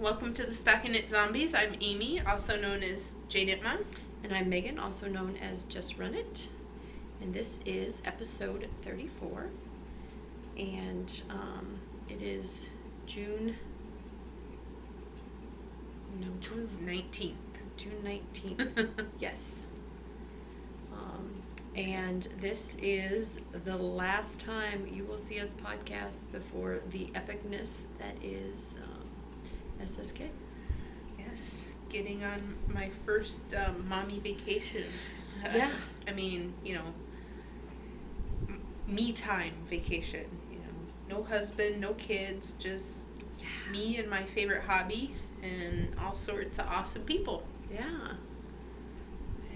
Welcome to the Stockinit Zombies. I'm Amy, also known as J Knitmon. And I'm Megan, also known as Just Run It. And this is episode 34. And it is June 19th. June 19th. Yes. And this is the last time you will see us podcast before the epicness that is SSK. Yes, getting on my first mommy vacation. Yeah. I mean, me time vacation. No husband, no kids, just me and my favorite hobby and all sorts of awesome people. Yeah.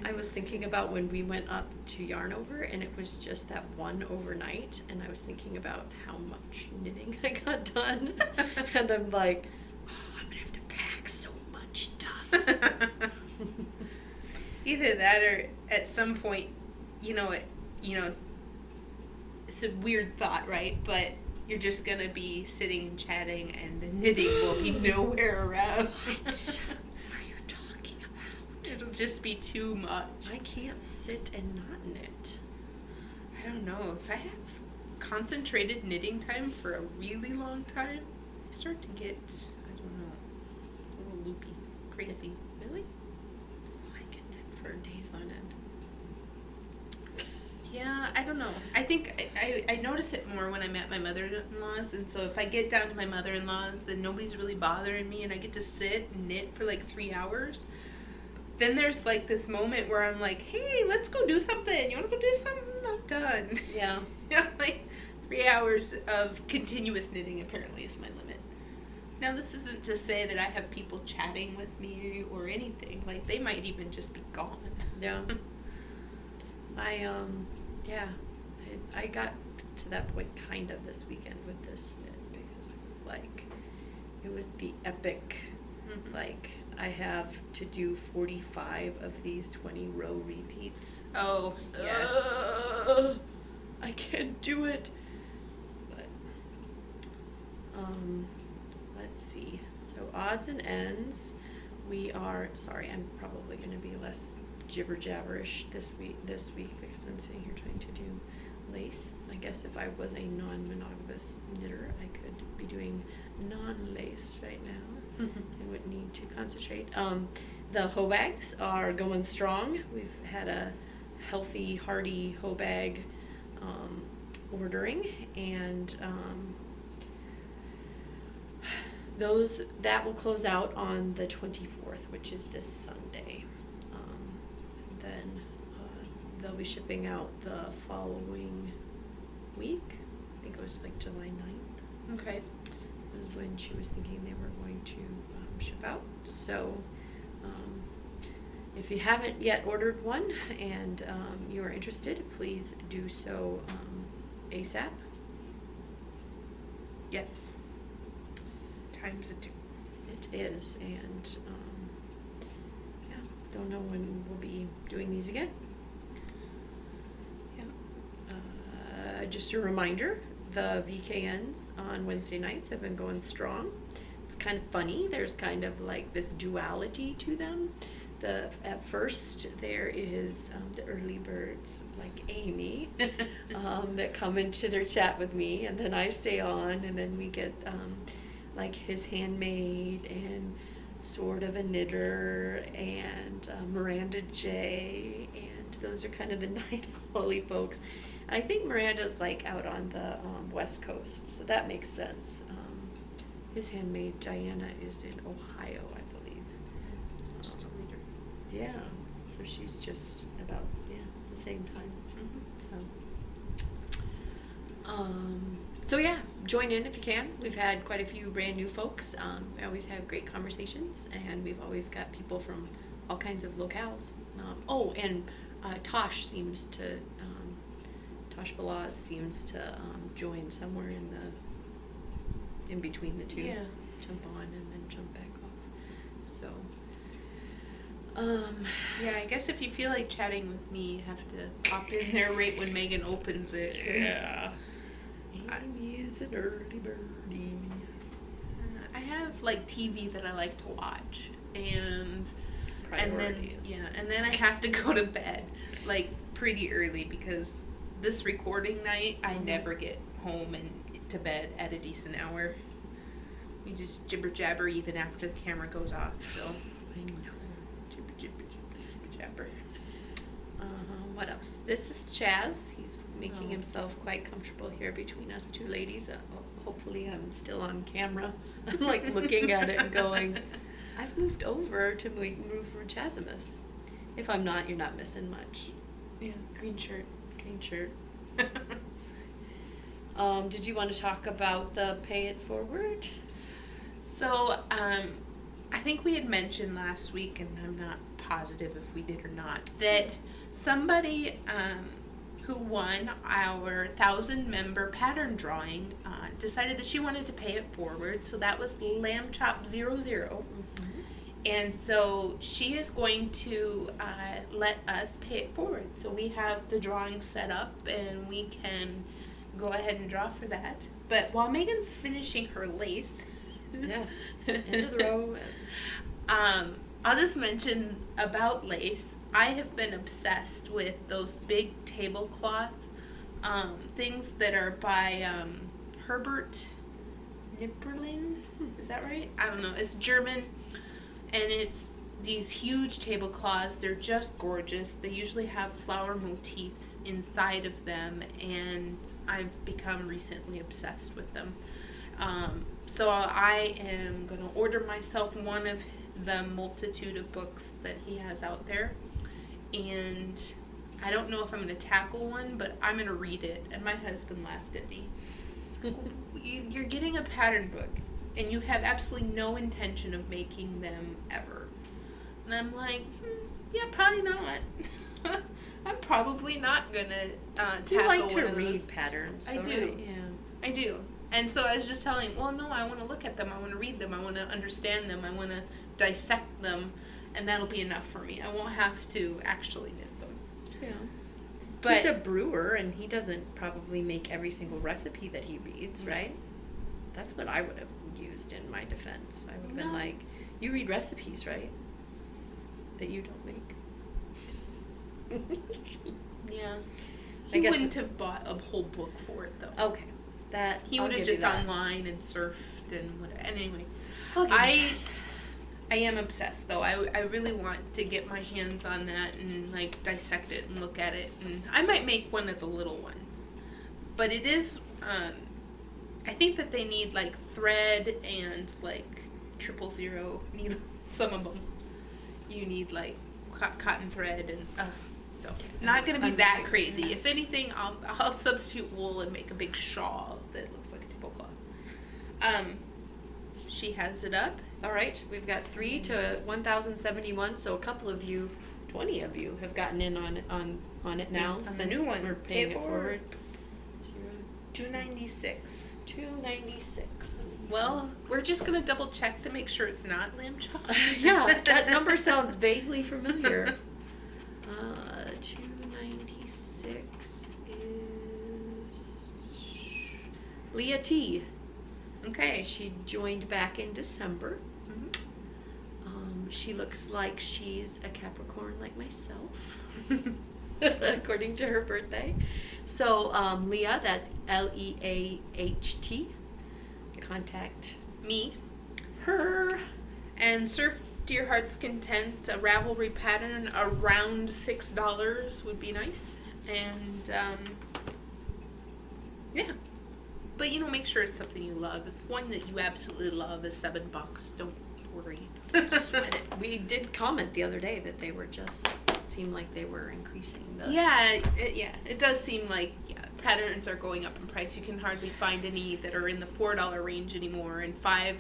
I was thinking about when we went up to Yarnover and it was just that one overnight, and I was thinking about how much knitting I got done. And I'm like, oh, I'm gonna have to pack so much stuff. Either that or at some point, it's a weird thought, right? But you're just gonna be sitting and chatting and the knitting will be nowhere around. What? It'll just be too much. I can't sit and not knit. I don't know. If I have concentrated knitting time for a really long time, I start to get, I don't know, a little loopy, crazy. Really? I can knit for days on end. Yeah, I don't know. I think I notice it more when I'm at my mother-in-law's, and so if I get down to my mother-in-law's and nobody's really bothering me and I get to sit and knit for like 3 hours, then there's like this moment where I'm like, hey, let's go do something. You want to go do something? I'm done. Yeah. Like 3 hours of continuous knitting apparently is my limit. Now, this isn't to say that I have people chatting with me or anything. Like, they might even just be gone. Yeah. I got to that point kind of this weekend with this knit because I was like, it was the epic, like, I have to do 45 of these 20 row repeats. Oh, yes. I can't do it. But, let's see. So odds and ends, sorry, I'm probably going to be less jibber-jabberish this week because I'm sitting here trying to do lace. I guess if I was a non-monogamous knitter, I could be doing non-lace right now. I wouldn't need to concentrate. The hoe bags are going strong. We've had a healthy, hearty hoe bag ordering, and that will close out on the 24th, which is this Sunday. Then they'll be shipping out the following week. I think it was like July 9th. Okay. Was when she was thinking they were going to ship out. So if you haven't yet ordered one and you are interested, please do so ASAP. Yes. Time's a two. It is, and yeah, don't know when we'll be doing these again. Yeah. Just a reminder, the VKNs on Wednesday nights have been going strong. It's kind of funny. There's kind of like this duality to them. At first, there is the early birds like Amy that come into their chat with me, and then I stay on, and then we get like his handmaid and sort of a knitter and Miranda J, and those are kind of the night holy folks. I think Miranda's like out on the West Coast, so that makes sense. His handmaid Diana is in Ohio, I believe. Just a leader. Yeah, so she's just about the same time. So yeah, join in if you can. We've had quite a few brand new folks. We always have great conversations, and we've always got people from all kinds of locales. And Tosh Balaz seems to join somewhere in between the two. Yeah. Jump on and then jump back off. So yeah, I guess if you feel like chatting with me, you have to pop in there right when Megan opens it. Yeah. Amy is an early birdie. I have like TV that I like to watch, and Priorities. and then I have to go to bed like pretty early because this recording night I never get home and to bed at a decent hour. We just jibber jabber even after the camera goes off. So I know. jibber jibber jibber jabber. What else? This is Chaz. He's making himself quite comfortable here between us two ladies. Hopefully I'm still on camera. I'm like looking at it and going, I've moved over to move for Chazimus. If I'm not, you're not missing much. Yeah, green shirt. Green shirt. Did you want to talk about the pay it forward? So, I think we had mentioned last week, and I'm not positive if we did or not, that somebody who won our 1,000-member pattern drawing decided that she wanted to pay it forward. So that was Lamb Chop 00. Mm-hmm. And so she is going to let us pay it forward. So we have the drawing set up, and we can go ahead and draw for that. But while Megan's finishing her lace, yes, end of the row. I'll just mention about lace. I have been obsessed with those big tablecloth things that are by Herbert Nipperling. Is that right? I don't know. It's German, and it's these huge tablecloths. They're just gorgeous. They usually have flower motifs inside of them, and I've become recently obsessed with them. So I am going to order myself one of the multitude of books that he has out there. And I don't know if I'm going to tackle one, but I'm going to read it. And my husband laughed at me. You're getting a pattern book, and you have absolutely no intention of making them ever. And I'm like, yeah, probably not. I'm probably not going to tackle You like to one of read those. patterns. I do. Right? Yeah. I do. And so I was just telling him, well, no, I want to look at them. I want to read them. I want to understand them. I want to dissect them. And that'll be enough for me. I won't have to actually knit them. Yeah. But he's a brewer, and he doesn't probably make every single recipe that he reads, right? That's what I would have used in my defense. I would have been like, you read recipes, right? That you don't make. Yeah. I He guess wouldn't have bought a whole book for it, though. Okay. That He would have just online and surfed and whatever. And anyway, I am obsessed, though. I really want to get my hands on that and, like, dissect it and look at it. And I might make one of the little ones. But it is, I think that they need, like, thread and, like, 000 needle. Some of them. You need, like, cotton thread and, so, not going to be that crazy. If anything, I'll substitute wool and make a big shawl that looks like a tablecloth. She has it up. All right, we've got 3 to 1,071, so a couple of you, 20 of you, have gotten in on it now. On the since new one. We're paying it forward. $2.96. $2.96. Well, we're just gonna double check to make sure it's not lamb chop. Yeah, that number sounds vaguely familiar. 296 is Leah T. Okay. She joined back in December. Mm-hmm. She looks like she's a Capricorn like myself, according to her birthday. So, Leah, that's Leaht. Contact Me. her. And surf to your heart's content. A Ravelry pattern around $6 would be nice. And yeah. But make sure it's something you love. If one that you absolutely love is $7, don't worry. Don't sweat it. We did comment the other day that they were just seemed like they were increasing the. Yeah, it does seem like patterns are going up in price. You can hardly find any that are in the $4 range anymore, and $5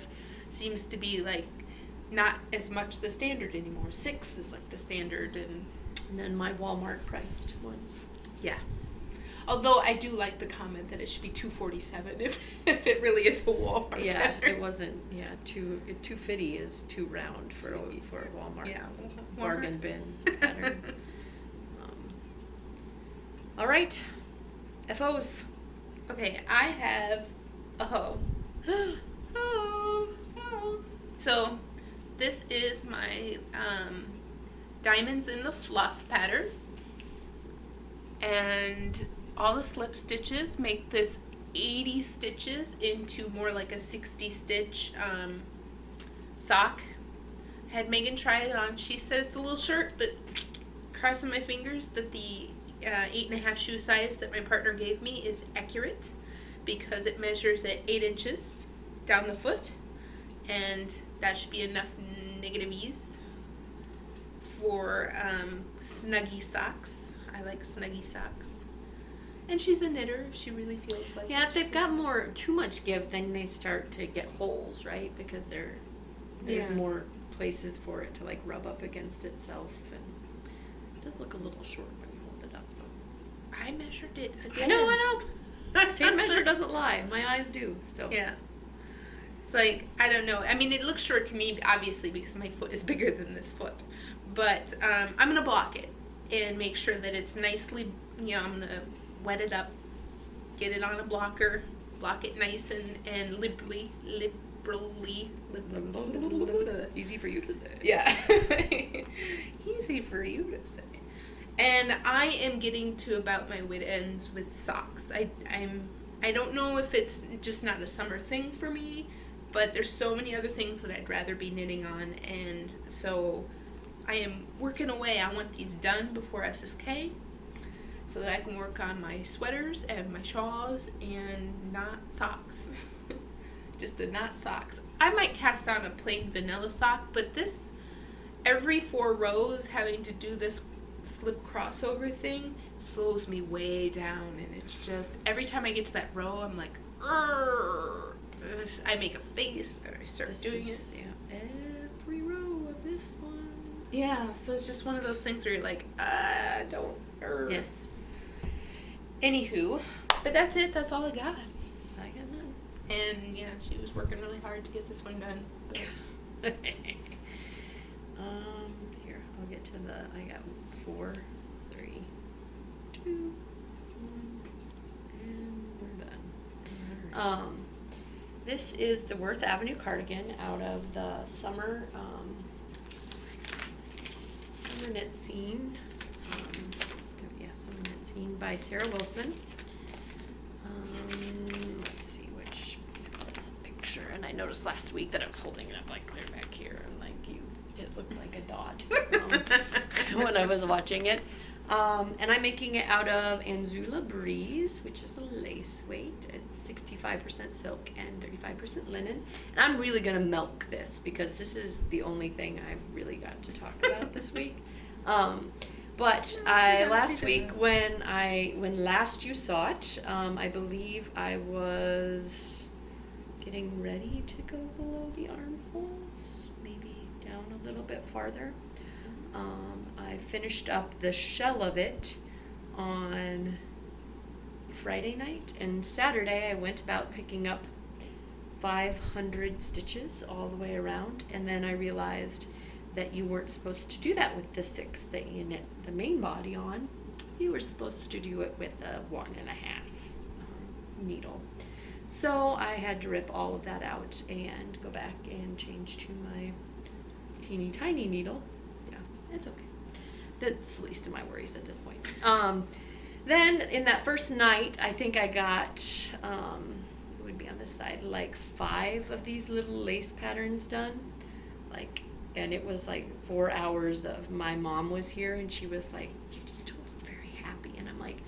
seems to be like not as much the standard anymore. $6 is like the standard, and then my Walmart priced one. Yeah. Although I do like the comment that it should be $2.47 if it really is a Walmart. Yeah, pattern. it wasn't. Yeah, $2.50 is too round for a Walmart. Yeah, bargain bin pattern. All right, FOs. Okay, I have a hoe. Oh. So this is my diamonds in the fluff pattern, and all the slip stitches make this 80 stitches into more like a 60 stitch sock. Had Megan try it on. She said it's a little short, but crossing my fingers that the 8.5 shoe size that my partner gave me is accurate, because it measures at 8 inches down the foot, and that should be enough negative ease for snuggy socks. I like snuggy socks. And she's a knitter if she really feels like Yeah, it. if they've got too much give, then they start to get holes, right? Because there's more places for it to like rub up against itself, and it does look a little short when you hold it up, though. I measured it again. I know. Tape measure doesn't lie. My eyes do. So yeah. It's like, I don't know. I mean, it looks short to me, obviously, because my foot is bigger than this foot. But I'm going to block it and make sure that it's nicely, I'm going to wet it up, get it on a blocker, block it nice and liberally. Easy for you to say. Yeah. Easy for you to say. And I am getting to about my wit ends with socks. I don't know if it's just not a summer thing for me, but there's so many other things that I'd rather be knitting on, and so I am working away. I want these done before SSK so that I can work on my sweaters and my shawls and not socks. Just a not socks. I might cast on a plain vanilla sock, but this, every 4 rows having to do this slip crossover thing slows me way down, and it's just, every time I get to that row, I'm like, Urgh. I make a face and I start doing it. Yeah, every row of this one. Yeah, so it's just one of those things where you're like, don't. Yes. Anywho, but that's it. That's all I got. I got none. And yeah, she was working really hard to get this one done. Here, I'll get to I got 4, 3, 2, 1, and we're done. Alright. This is the Worth Avenue cardigan out of the summer knit scene. Summer knit scene by Sarah Wilson. Let's see which picture. And I noticed last week that I was holding it up like clear back here, and like it looked like a dot when I was watching it. And I'm making it out of Anzula Breeze, which is a lace weight. It's 65% silk and 35% linen. And I'm really going to milk this because this is the only thing I've really got to talk about this week. But last week when last you saw it, I believe I was getting ready to go below the armholes, maybe down a little bit farther. I finished up the shell of it on Friday night, and Saturday I went about picking up 500 stitches all the way around, and then I realized that you weren't supposed to do that with the 6 that you knit the main body on. You were supposed to do it with a 1.5 needle. So I had to rip all of that out and go back and change to my teeny tiny needle. Yeah, it's okay. That's the least of my worries at this point. Then in that first night, I think I got, it would be on this side, like 5 of these little lace patterns done. And it was like 4 hours of, my mom was here and she was like, you just don't look very happy. And I'm like,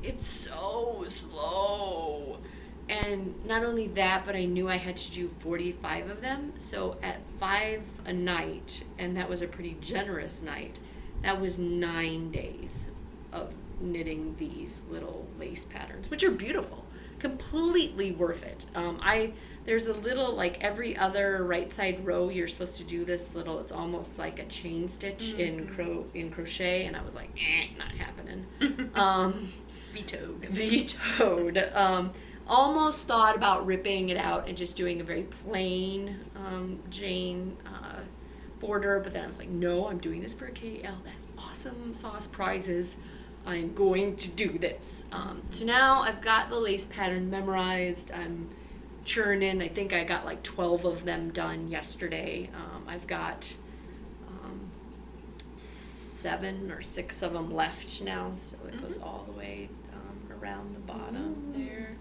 it's so slow. And not only that, but I knew I had to do 45 of them. So at 5 a night, and that was a pretty generous night, that was 9 days of knitting these little lace patterns, which are beautiful, completely worth it. There's a little, like every other right side row, you're supposed to do this little, it's almost like a chain stitch in crochet, and I was like, not happening. Vetoed. Almost thought about ripping it out and just doing a very plain Jane border, but then I was like, no, I'm doing this for a KL. That's awesome sauce prizes. I'm going to do this. So now I've got the lace pattern memorized. I'm churning. I think I got like 12 of them done yesterday. I've got 7 or 6 of them left now, so it goes all the way around the bottom there.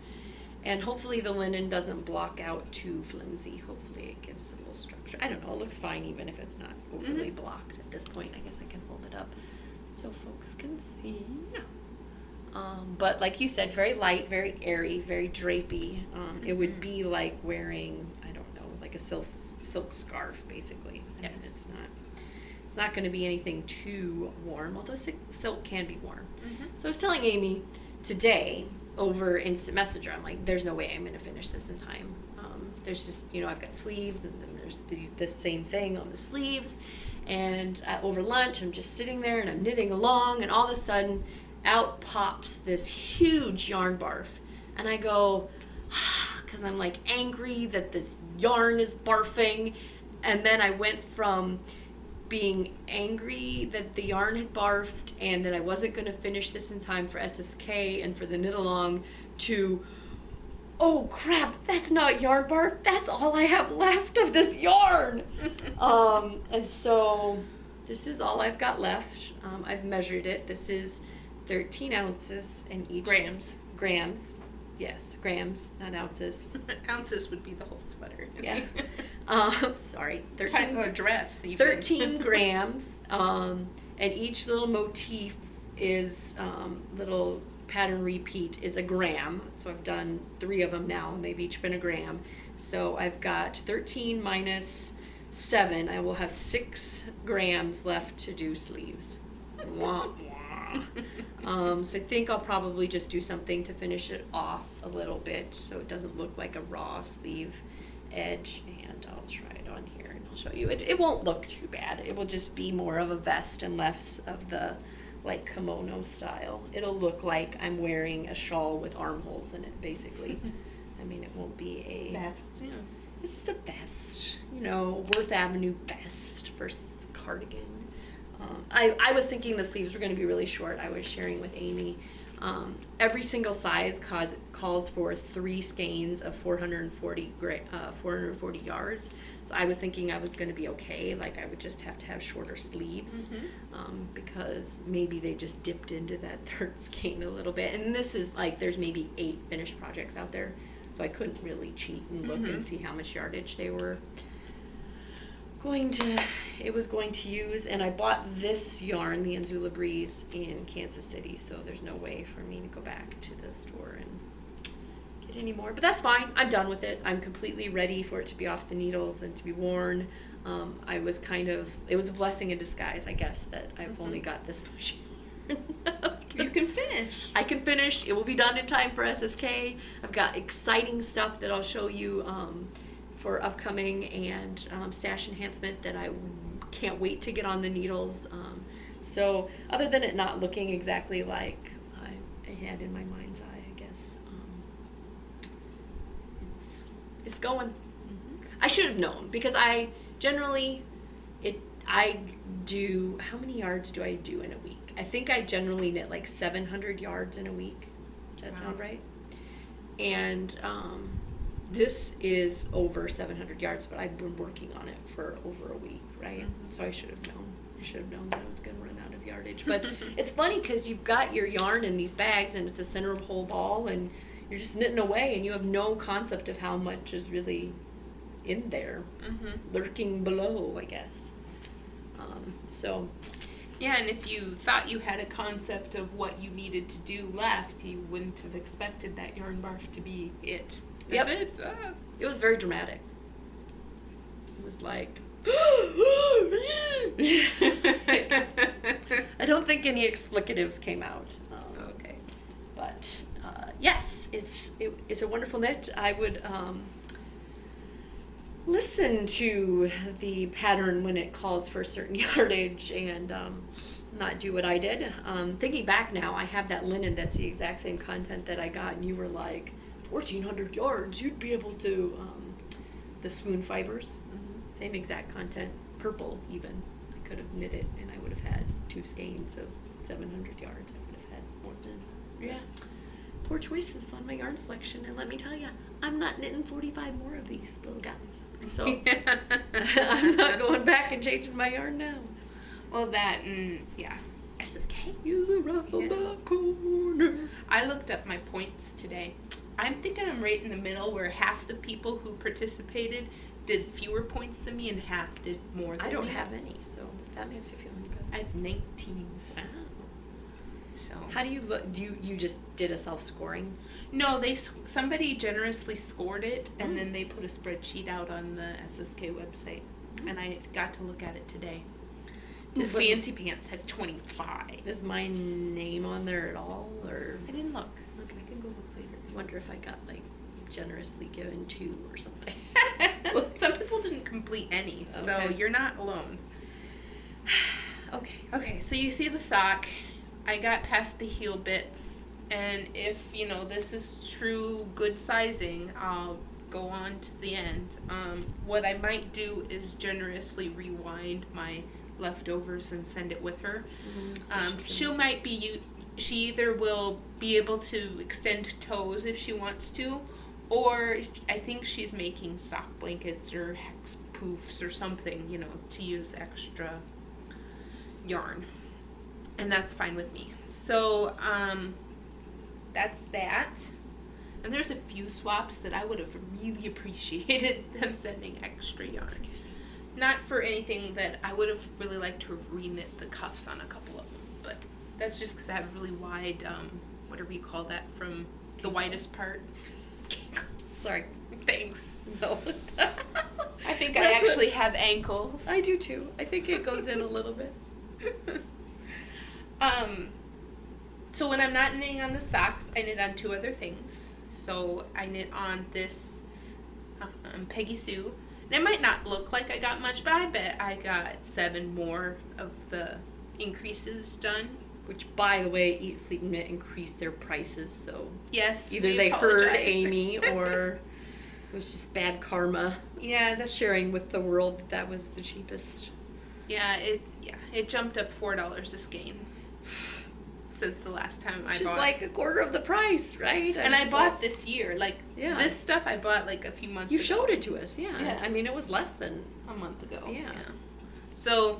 And hopefully the linen doesn't block out too flimsy. Hopefully it gives a little structure. I don't know, it looks fine even if it's not overly blocked at this point. I guess I can hold it up so folks can see. But like you said, very light, very airy, very drapey. It would be like wearing, I don't know, like a silk scarf basically. Yes. And it's not going to be anything too warm, although silk can be warm. So I was telling Amy today over Instant Messenger, I'm like, there's no way I'm going to finish this in time. There's just, I've got sleeves, and then there's the same thing on the sleeves. And over lunch, I'm just sitting there and I'm knitting along, and all of a sudden, out pops this huge yarn barf. And I go, because I'm like angry that this yarn is barfing. And then I went from being angry that the yarn had barfed and that I wasn't going to finish this in time for SSK and for the knit along to, oh crap, that's not yarn barf, that's all I have left of this yarn. And so this is all I've got left. I've measured it. This is 13 ounces in each. Grams. Yes, grams, not ounces. Ounces would be the whole sweater. Yeah. Sorry. 13 dress. Even. 13 grams. And each little motif is little pattern repeat is a gram. So I've done 3 of them now, and they've each been a gram. So I've got 13 minus 7. I will have 6 grams left to do sleeves. Wah, wah. So I think I'll probably just do something to finish it off a little bit so it doesn't look like a raw sleeve edge, and I'll try it on here and I'll show you. It won't look too bad. It will just be more of a vest and less of the like kimono style. It'll look like I'm wearing a shawl with armholes in it, basically. I mean, it won't be a vest. Yeah. This is the vest, Worth Avenue vest versus the cardigan. I was thinking the sleeves were going to be really short. I was sharing with Amy. Every single size calls for 3 skeins of 440 yards. So I was thinking I was going to be okay. Like I would just have to have shorter sleeves because maybe they just dipped into that 3rd skein a little bit. And this is like there's maybe 8 finished projects out there, so I couldn't really cheat and look and see how much yardage they were going to use. And I bought this yarn, the Anzula Breeze, in Kansas City, so there's no way for me to go back to the store and get any more, but that's fine. I'm done with it. I'm completely ready for it to be off the needles and to be worn. It was a blessing in disguise, I guess, that I've only got this much yarn left. You can finish. I can finish. It will be done in time for SSK. I've got exciting stuff that I'll show you for upcoming, and stash enhancement that I can't wait to get on the needles. So other than it not looking exactly like I had in my mind's eye, I guess it's going. I should have known, because I generally do, how many yards do I do in a week? I think I generally knit like 700 yards in a week. Does that sound right? And this is over 700 yards, but I've been working on it for over a week, right? So I should have known. I should have known that I was going to run out of yardage. But it's funny because you've got your yarn in these bags, and it's the center of the whole ball, and you're just knitting away, and you have no concept of how much is really in there, lurking below, I guess. So. Yeah, and if you thought you had a concept of what you needed to do left, you wouldn't have expected that yarn barf to be it. Yep. It was very dramatic. It was like, I don't think any explicatives came out. Okay. But yes, it's a wonderful knit. I would listen to the pattern when it calls for a certain yardage and not do what I did. Thinking back now, I have that linen that's the exact same content that I got, and you were like, 1,400 yards, you'd be able to, the swoon fibers, same exact content, purple even. I could have knit it, and I would have had 2 skeins of 700 yards. I would have had more than poor choices on my yarn selection, and let me tell you, I'm not knitting 45 more of these little guys. So Yeah. I'm not going back and changing my yarn now. Well, that and yeah. SSK is around the corner. I looked up my points today. I'm thinking I'm right in the middle where half the people who participated did fewer points than me and half did more than me. I don't have any, so if that makes you feel any better. I have 19. Wow. So How do you look? You just did a self-scoring? no, somebody generously scored it, and then they put a spreadsheet out on the SSK website, and I got to look at it today. The Fancy Pants has 25. Is my name on there at all, or? I didn't look. Okay, I can go look later. I wonder if I got like generously given 2 or something. Well, some people didn't complete any, so Okay. you're not alone. Okay. Okay, so you see the sock. I got past the heel bits, and if, this is true good sizing, I'll go on to the end. What I might do is generously rewind my leftovers and send it with her. She either will be able to extend toes if she wants to, or I think she's making sock blankets or hex poofs or something, to use extra yarn. And that's fine with me. So, that's that. And there's a few swaps that I would have really appreciated them sending extra yarn. Not for anything that I would have really liked to have re-knit the cuffs on a couple of them, but that's just because I have really wide, whatever you call that, from the widest part. Sorry. Thanks. No. I think I actually have ankles. I do too. I think it goes in a little bit. So when I'm not knitting on the socks, I knit on 2 other things. So I knit on this Peggy Sue. And it might not look like I got much, but I bet I got 7 more of the increases done. Which, by the way, Eat, Sleep, Knit increased their prices, so yes, either they heard Amy or it was just bad karma. Yeah, that's sharing with the world that was the cheapest. Yeah, it jumped up $4 a skein since the last time I bought. Which is like a quarter of the price, right? And I bought this year. Yeah. This stuff I bought like a few months ago. You showed it to us, yeah. Yeah. I mean, it was less than a month ago. Yeah. So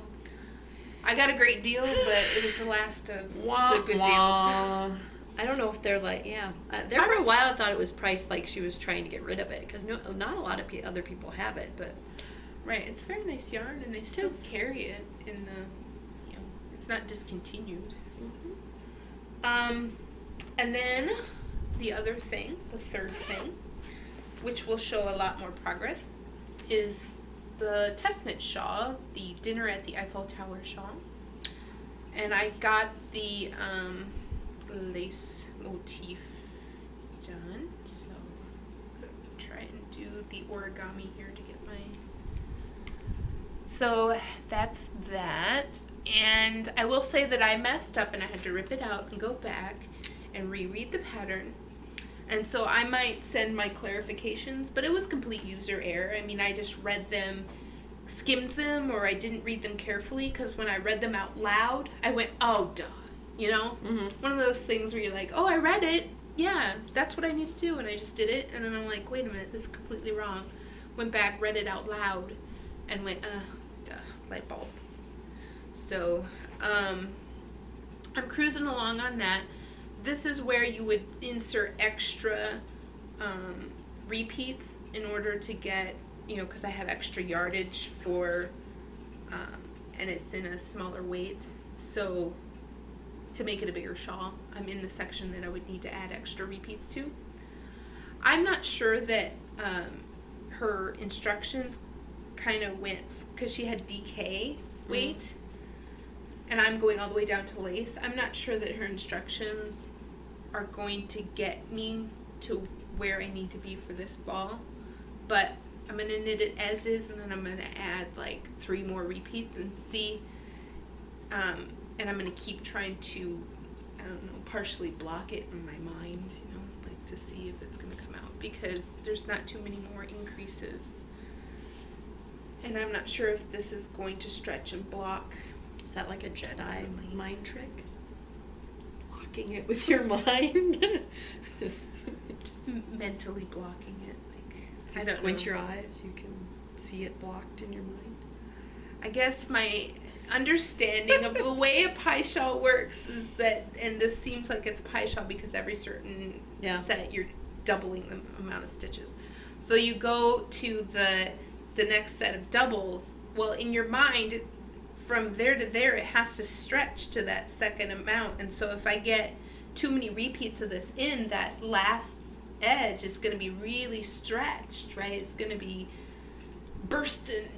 I got a great deal, but it was the last of the good deals. I don't know if they're like, there for a while I thought it was priced like she was trying to get rid of it, because not a lot of other people have it, but. Right, it's very nice yarn, and they still carry it in the, it's not discontinued. And then the other thing, the third thing, which will show a lot more progress, is the test knit shawl, the Dinner at the Eiffel Tower shawl. And I got the lace motif done, so I'm try and do the origami here to get my. So that's that. And I will say that I messed up and I had to rip it out and go back and reread the pattern. And so I might send my clarifications, but it was complete user error. I mean, I just read them, skimmed them, or I didn't read them carefully, because when I read them out loud, I went, oh, duh. One of those things where you're like, oh, I read it. Yeah, that's what I need to do. And I just did it. And then I'm like, wait a minute, this is completely wrong. Went back, read it out loud, and went, duh, light bulb. So, I'm cruising along on that. This is where you would insert extra repeats in order to get, because I have extra yardage for, and it's in a smaller weight. So, to make it a bigger shawl, I'm in the section that I would need to add extra repeats to. I'm not sure that her instructions kind of went, because she had DK weight, and I'm going all the way down to lace. I'm not sure that her instructions are going to get me to where I need to be for this ball, but I'm going to knit it as is, and then I'm going to add like 3 more repeats and see, and I'm going to keep trying to, partially block it in my mind, like to see if it's going to come out, because there's not too many more increases, and I'm not sure if this is going to stretch and block. Is that like a Jedi mind trick? Block blocking it with your mind? Just mentally blocking it. Like, I don't squint know. your eyes, you can see it blocked in your mind. I guess my understanding of the way a pie shell works is that, and this seems like it's a pie shell because every certain set you're doubling the amount of stitches. So you go to the next set of doubles. Well, in your mind, from there to there, it has to stretch to that second amount. And so if I get too many repeats of this in, that last edge is going to be really stretched, right? It's going to be bursting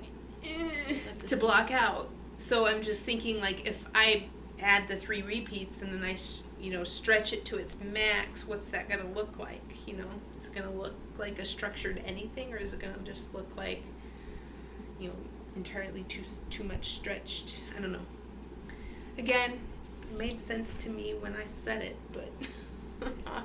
to block out. So I'm just thinking, like, if I add the 3 repeats and then I stretch it to its max, what's that going to look like? Is it going to look like a structured anything, or is it going to just look like, entirely too much stretched? I don't know. Again, it made sense to me when I said it, but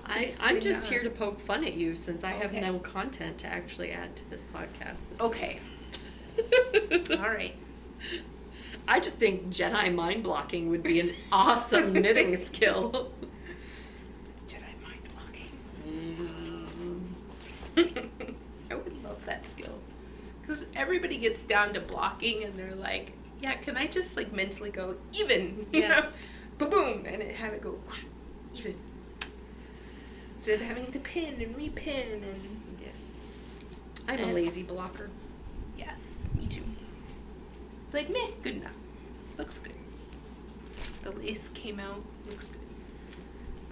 I'm just here to poke fun at you since I have no content to actually add to this podcast this week. All right. I just think Jedi mind blocking would be an awesome knitting skill. Jedi mind blocking. I would love that skill. Because everybody gets down to blocking and they're like, yeah, can I just like mentally go even? Yes. Boom, and have it go whoosh, even. Instead of having to pin and repin and yes. I'm a lazy blocker. Yes, me too. It's like, meh, good enough. Looks good. The lace came out, looks good.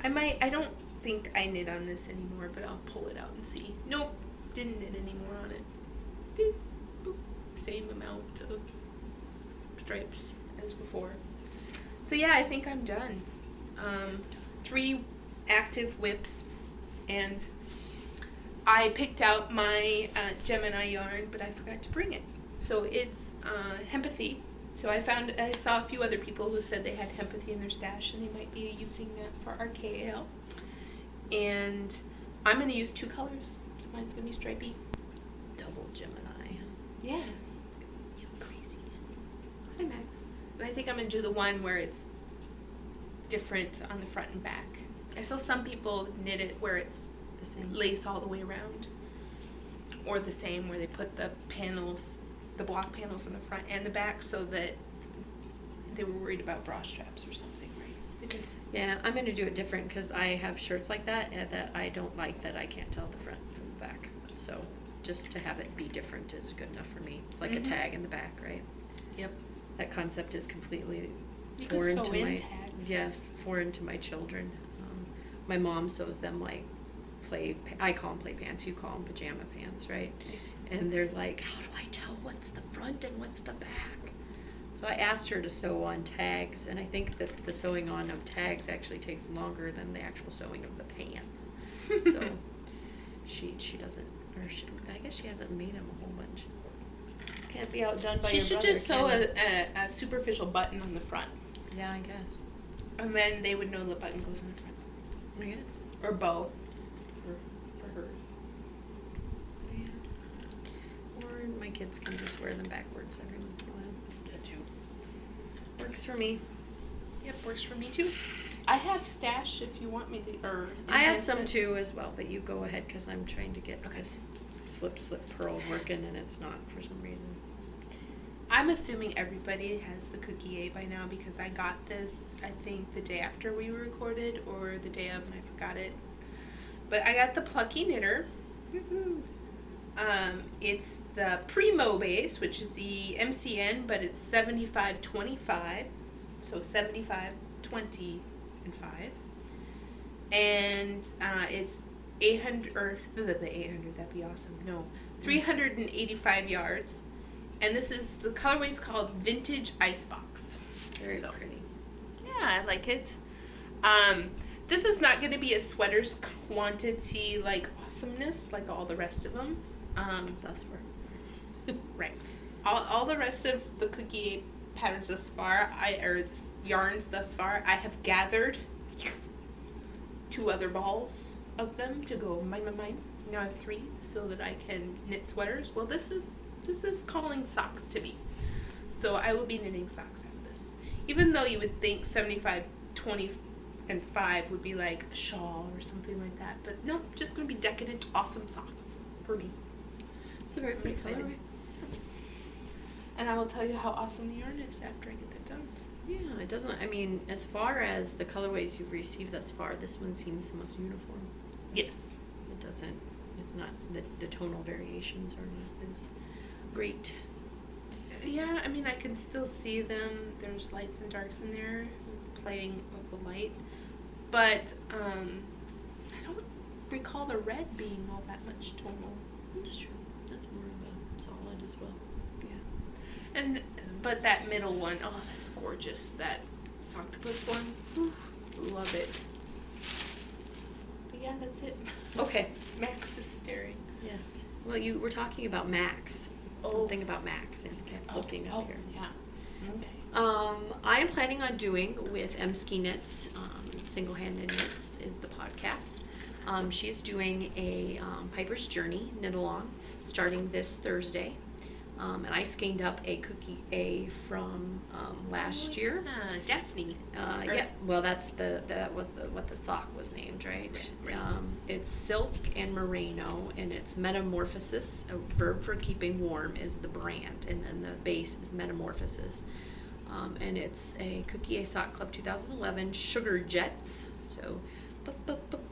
I don't think I knit on this anymore, but I'll pull it out and see. Nope, didn't knit anymore on it. Beep, boop. Same amount of stripes as before. So yeah, I think I'm done. 3 active whips, and I picked out my Gemini yarn, but I forgot to bring it. So it's Hempathy. So I saw a few other people who said they had Hempathy in their stash, and they might be using that for RKL. And I'm going to use 2 colors. So mine's going to be stripey. Double Gemini. Yeah. You look crazy. Hi, Max. And I think I'm going to do the one where it's different on the front and back. I saw some people knit it where it's the same lace all the way around. Or the same, where they put the panels, the block panels in the front and the back, so that they were worried about bra straps or something, right? Yeah, I'm going to do it different because I have shirts like that that I don't like that I can't tell the front from the back. So just to have it be different is good enough for me. It's like a tag in the back, right? Yep. That concept is completely foreign to my children. My mom sews them like I call them play pants, you call them pajama pants, right? And they're like, how do I tell what's the front and what's the back? So I asked her to sew on tags, and I think that the sewing on of tags actually takes longer than the actual sewing of the pants. So she doesn't, I guess she hasn't made them a whole bunch. Can't be outdone by your brother. She should just sew a superficial button on the front. Yeah, I guess. And then they would know the button goes on the front. I guess. Or bow. For hers. Yeah. Or my kids can just wear them backwards every once in a while. That too. Works for me. Yep, works for me too. I have stash if you want me to, I have some too as well, but you go ahead because I'm trying to get this slip purl working and it's not for some reason. I'm assuming everybody has the cookie A by now because I got this, I think, the day after we recorded or the day of and I forgot it. But I got the Plucky Knitter. Woohoo! It's the Primo base, which is the MCN, but it's 75-25, so 75, 20, and 5. And it's 800, or the 800, that'd be awesome. No, 385 yards. And this is, the colorway is called Vintage Icebox. Very pretty. Yeah, I like it. This is not going to be a sweater's quantity, like, awesomeness, like all the rest of them. Thus far. Right. All the rest of the cookie patterns thus far, or yarns thus far, I have gathered 2 other balls of them to go mine. Now I have 3 so that I can knit sweaters. Well, this is calling socks to me. So I will be knitting socks out of this. Even though you would think 75-25 and 5 would be like a shawl or something like that. But no, just gonna be decadent, awesome socks for me. It's a very pretty colorway. And I will tell you how awesome the yarn is after I get that done. Yeah, it doesn't, I mean, as far as the colorways you've received thus far, this one seems the most uniform. Yes. It doesn't, it's not, the tonal variations are not as great. Yeah, I mean, I can still see them. There's lights and darks in there, playing with the light. But, I don't recall the red being all that much tonal. That's true. That's more of a solid as well. Yeah. But that middle one, oh, that's gorgeous. That octopus one. Whew, love it. But yeah, that's it. Okay. Max is staring. Yes. Well, you were talking about Max. Something about Max, and you kept looking up here. Yeah. Okay. I am planning on doing with M Ski Knits, Single-Handed Knits is the podcast. She is doing a Piper's Journey knit along starting this Thursday. And I skeined up a cookie A from last year. Daphne. Yeah, well, that was what the sock was named, right? Right. It's silk and merino, and it's Metamorphosis. A verb for keeping warm is the brand, and then the base is Metamorphosis. And it's a Cookie A Sock Club 2011 Sugar Jets. So,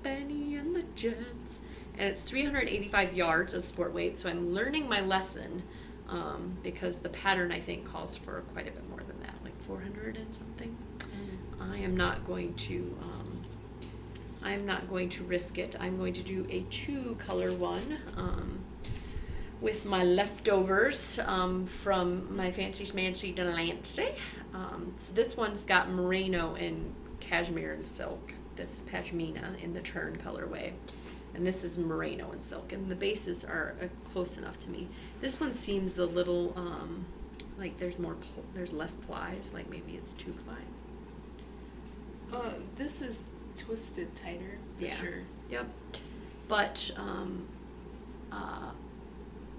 Benny and the Jets. And it's 385 yards of sport weight, so I'm learning my lesson. Because the pattern I think calls for quite a bit more than that, like 400 and something. I am not going to risk it. I'm going to do a 2-color one with my leftovers from my fancy schmancy Delancey. So this one's got merino and cashmere and silk. This pashmina in the Tern colorway. And this is merino and silk, and the bases are close enough to me. This one seems a little like there's less plies, like maybe it's 2 ply. This is twisted tighter, for sure. Yep. But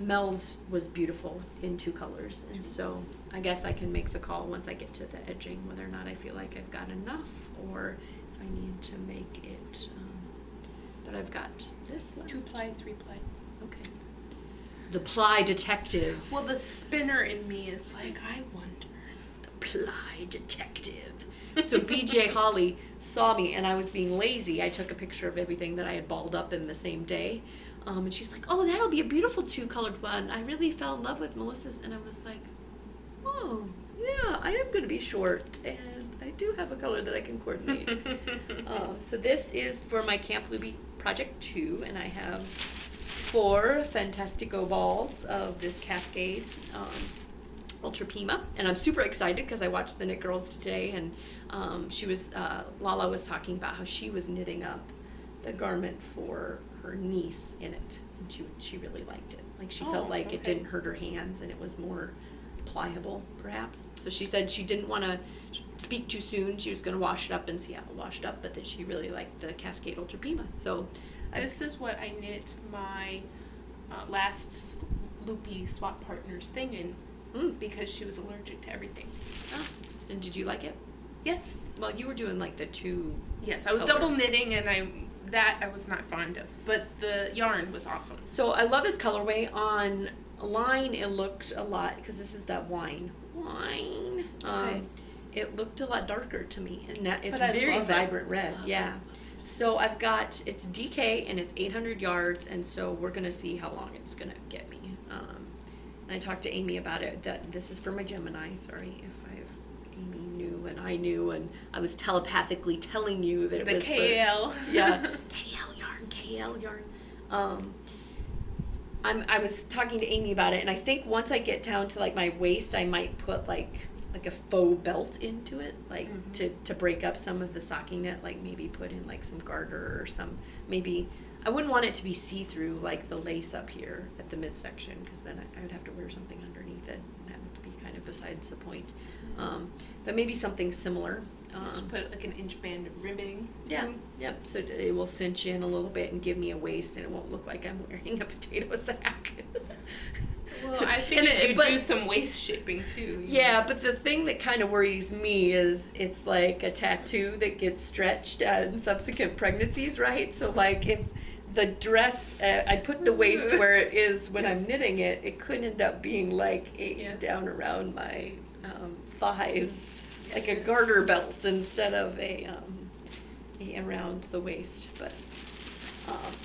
Mel's was beautiful in 2 colors, and so I guess I can make the call once I get to the edging whether or not I feel like I've got enough, or if I need to make it. But I've got this left. 2 ply, 3 ply. Okay. The ply detective. Well, the spinner in me is like, I wonder. The ply detective. So BJ Holly saw me, and I was being lazy. I took a picture of everything that I had balled up in the same day. And she's like, oh, that'll be a beautiful 2-colored one. I really fell in love with Melissa's. And I was like, oh, yeah, I am going to be short. And I do have a color that I can coordinate. So this is for my Camp Luby Project 2, and I have 4 Fantastico balls of this Cascade Ultra Pima, and I'm super excited because I watched the Knit Girls today, and Lala was talking about how she was knitting up the garment for her niece in it, and she really liked it. Like she felt like it didn't hurt her hands, and it was more pliable, perhaps. So she said she didn't want to speak too soon. She was going to wash it up and see how it washed up, but that she really liked the Cascade Ultra Pima. So this is what I knit my last Loopy swap partners thing in, because she was allergic to everything. Oh. And did you like it? Yes. Well, you were doing like the 2. Yes, I was double knitting, and I was not fond of, but the yarn was awesome. So I love this colorway. On line it looked a lot, because this is that wine. Okay. It looked a lot darker to me, and it's very vibrant red. Yeah. So I've got, it's DK and it's 800 yards, and so we're gonna see how long it's gonna get me. And I talked to Amy about it. That this is for my Gemini. Sorry if Amy knew and I knew, and I was telepathically telling you that it was KL. Yeah. KL yarn. I was talking to Amy about it, and I think once I get down to like my waist, I might put like a faux belt into it, like to break up some of the stocking knit, like maybe put in like some garter or some, maybe, I wouldn't want it to be see-through like the lace up here at the midsection, because then I would have to wear something underneath it, and that would be kind of besides the point. But maybe something similar. Just put like an inch band of ribbing. Yeah, yep. So it will cinch in a little bit and give me a waist, and it won't look like I'm wearing a potato sack. Well, I think you do some waist shaping too. Yeah, but the thing that kind of worries me is it's like a tattoo that gets stretched in subsequent pregnancies, right? So like if the dress, I put the waist where it is when I'm knitting it, it could end up being like down around my thighs, like a garter belt instead of a around the waist. But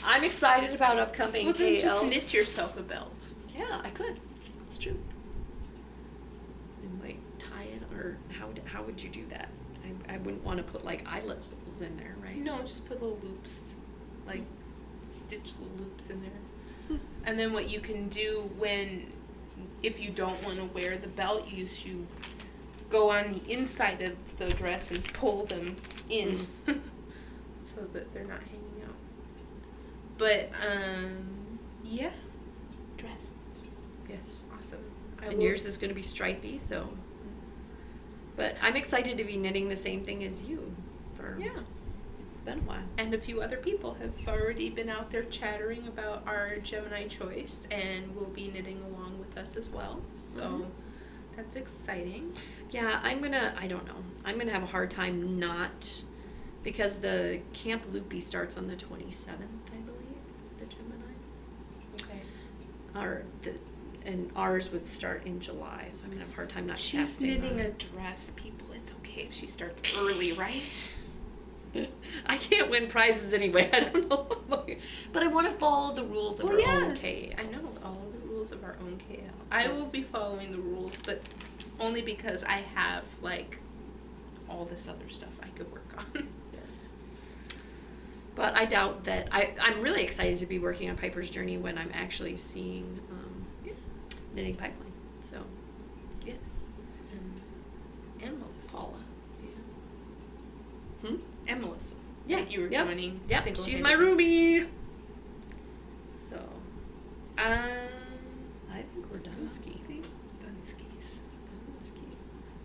I'm excited about upcoming KL. Well, then just knit yourself a belt. Yeah, I could. It's true. And like tie it, or how would you do that? I wouldn't want to put like eyelet holes in there, right? No, just put little loops, like stitch little loops in there. And then what you can do if you don't want to wear the belt, you go on the inside of the dress and pull them in, so that they're not hanging out. But yeah, dress. Yes. Awesome. And yours is going to be stripy, so. But I'm excited to be knitting the same thing as you. It's been a while. And a few other people have already been out there chattering about our Gemini choice and will be knitting along with us as well. So that's exciting. Yeah, I don't know. I'm going to have a hard time because the Camp Loopy starts on the 27th, I believe, the Gemini. Okay. And ours would start in July, so I'm going to have a hard time not casting. She's knitting a dress, people. It's okay if she starts early, right? I can't win prizes anyway. I don't know. But I want to follow the rules of our own KL. I know, all the rules of our own KL. I will be following the rules, but only because I have, like, all this other stuff I could work on. Yes. But I doubt that. I'm really excited to be working on Piper's Journey when I'm actually seeing Knitting Pipeline. So. Yes. And Melissa. Paula. Yeah. And Melissa. Yeah. You were joining. Yep. She's my roomie. So. I think we're done. Dunskies.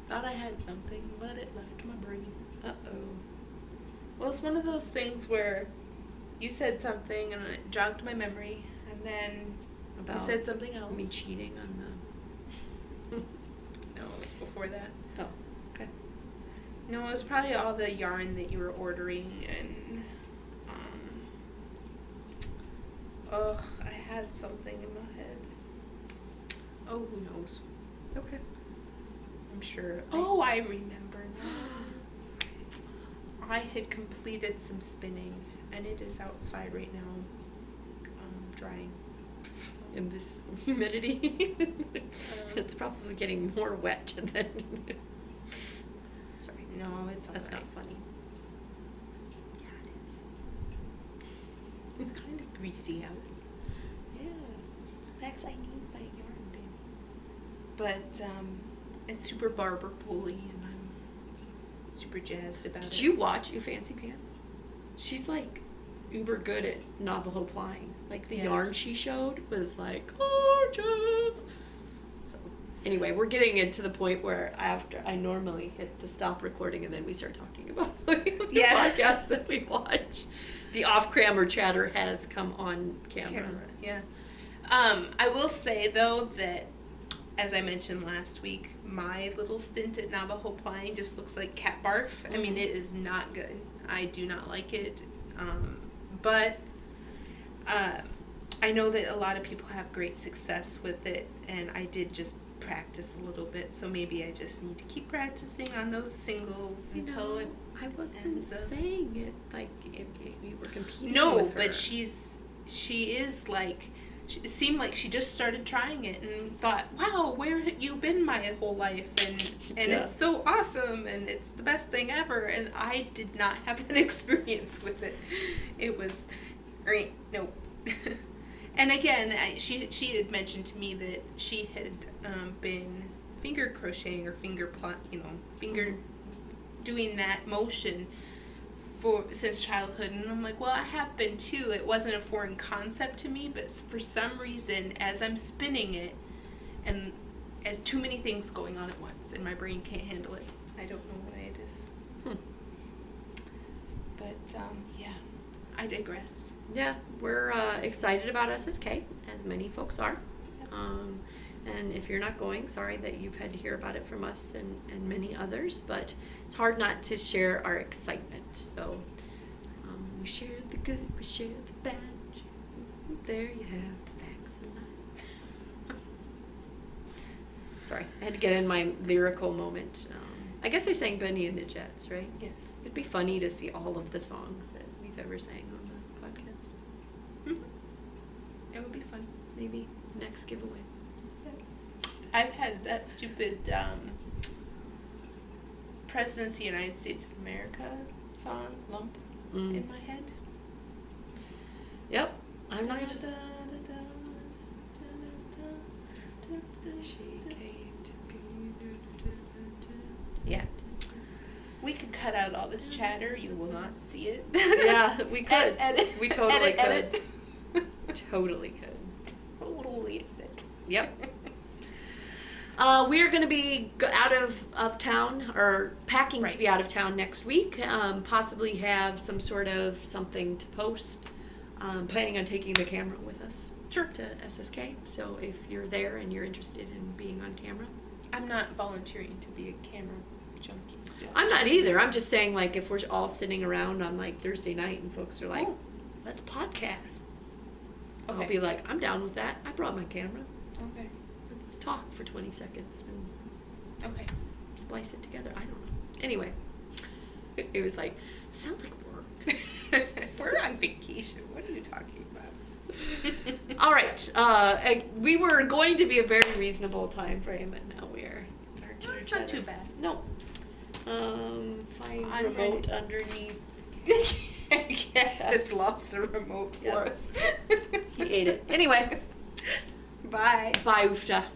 Thought I had something, but it left my brain. Uh-oh. Well, it's one of those things where you said something and it jogged my memory, and then you said something else. Me cheating on the... No, it was before that. Oh, okay. No, it was probably all the yarn that you were ordering, and I had something in my head. Oh, who knows? Okay. I'm sure. Oh, I remember now. I had completed some spinning, and it is outside right now, drying. In this humidity, it's probably getting more wet than. Sorry. No, that's not funny. Yeah, it is. It's kind of greasy out. Yeah. Max, I need my yarn, baby. But it's super barber pulley, and I'm super jazzed about it. Did you watch You Fancy Pants? She's like uber good at Navajo plying. Like the yarn she showed was like gorgeous. So anyway, we're getting into the point where after I normally hit the stop recording and then we start talking about the podcast that we watch. The off-camera chatter has come on camera. Yeah. I will say though that, as I mentioned last week, my little stint at Navajo plying just looks like cat barf. I mean, it is not good. I do not like it. But I know that a lot of people have great success with it, and I did just practice a little bit, so maybe I just need to keep practicing on those singles until it I wasn't saying it like if you were competing with her. But she is like, it seemed like she just started trying it and thought, wow, where have you been my whole life, and it's so awesome, and it's the best thing ever, and I did not have an experience with it. It was no. And again, she had mentioned to me that she had been finger crocheting or finger doing that motion since childhood, and I'm like, well, I have been too. It wasn't a foreign concept to me, but for some reason, as I'm spinning it, and as too many things going on at once, and my brain can't handle it. I don't know why it is. But yeah, I digress. Yeah, we're excited about SSK, as many folks are. And if you're not going, sorry that you've had to hear about it from us and many others, but it's hard not to share our excitement. So we share the good, we share the bad. There you have the facts and lies. Sorry, I had to get in my lyrical moment. I guess I sang Benny and the Jets, right? Yes. It'd be funny to see all of the songs that we've ever sang on the podcast. It would be fun. Maybe next giveaway. I've had that stupid Presidents of the United States of America song lump in my head. Yep. I'm not just... She came to be... Yeah. We could cut out all this chatter. You will not see it. Yeah, we could. Edit. We totally could. Edit. Totally could. Totally edit. Yep. We are going to be out of town, or packing to be out of town next week. Possibly have some sort of something to post. Planning on taking the camera with us. Sure. To SSK. So if you're there and you're interested in being on camera. I'm not volunteering to be a camera junkie. I'm not either. I'm just saying, like, if we're all sitting around on, like, Thursday night and folks are like, let's podcast. Okay. I'll be like, I'm down with that. I brought my camera. Okay. Let's talk for 20 seconds and splice it together. I don't know. Anyway, it was like, sounds like work. We're on vacation. What are you talking about? All right. We were going to be a very reasonable time frame, and now we are. No, it's not too bad. No. Find remote underneath. Just lost the remote for us. He ate it. Anyway. Bye. Bye, Ufta.